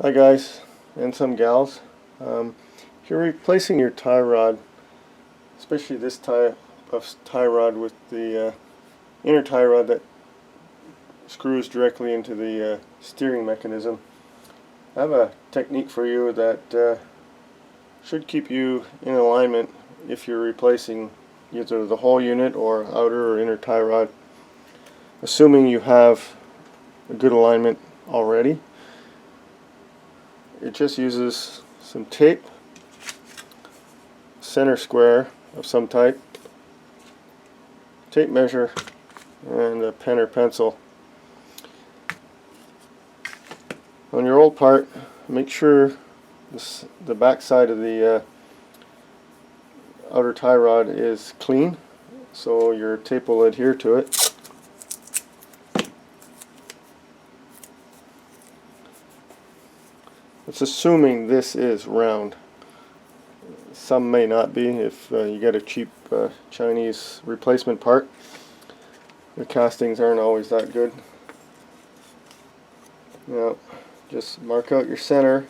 Hi guys, and some gals. If you're replacing your tie rod, especially this type of tie rod with the inner tie rod that screws directly into the steering mechanism, I have a technique for you that should keep you in alignment if you're replacing either the whole unit or outer or inner tie rod, assuming you have a good alignment already. It just uses some tape, center square of some type, tape measure, and a pen or pencil. On your old part, make sure the back side of the outer tie rod is clean, so your tape will adhere to it. It's assuming this is round. Some may not be if you get a cheap Chinese replacement part. The castings aren't always that good. Now, just mark out your center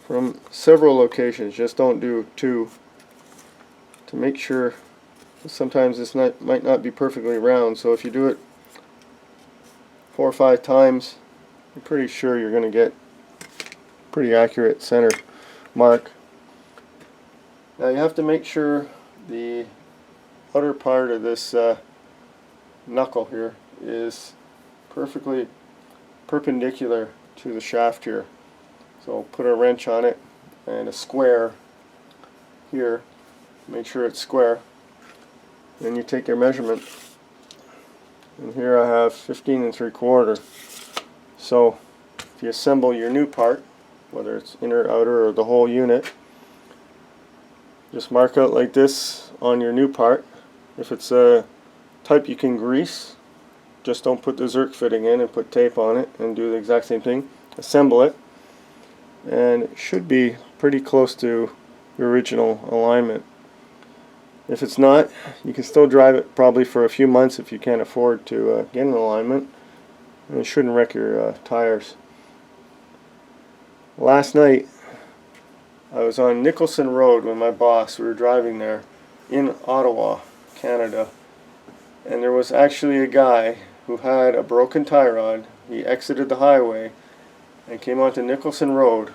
from several locations. Just don't do two, to make sure. Sometimes this might not be perfectly round, so if you do it 4 or 5 times, I'm pretty sure you're going to get pretty accurate center mark. Now you have to make sure the outer part of this knuckle here is perfectly perpendicular to the shaft here. So put a wrench on it and a square here. Make sure it's square. Then you take your measurement. And here I have 15 3/4. So if you assemble your new part, whether it's inner, outer, or the whole unit, just mark out like this on your new part. If it's a type you can grease, just don't put the Zerk fitting in and put tape on it, and do the exact same thing. Assemble it, and it should be pretty close to your original alignment. If it's not, you can still drive it probably for a few months if you can't afford to get an alignment. And it shouldn't wreck your tires. Last night I was on Nicholson Road with my boss. We were driving there in Ottawa, Canada, and there was actually a guy who had a broken tie rod. He exited the highway and came onto Nicholson Road.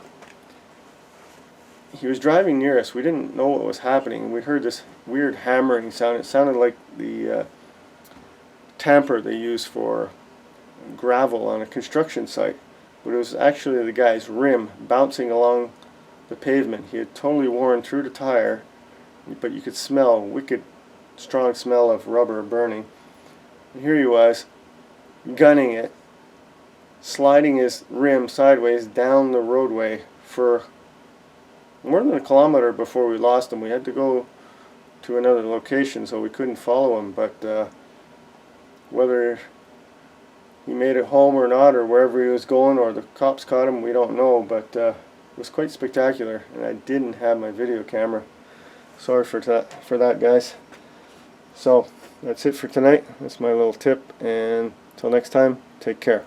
He was driving near us. We didn't know what was happening. We heard this weird hammering sound. It sounded like the tamper they use for gravel on a construction site, but it was actually the guy's rim bouncing along the pavement. He had totally worn through the tire, but you could smell wicked strong smell of rubber burning. And here he was gunning it, sliding his rim sideways down the roadway for more than a kilometer before we lost him. We had to go to another location, so we couldn't follow him, but whether he made it home or not, or wherever he was going, or the cops caught him, we don't know, but it was quite spectacular, and I didn't have my video camera. Sorry for that, guys. So that's it for tonight. That's my little tip, and until next time, take care.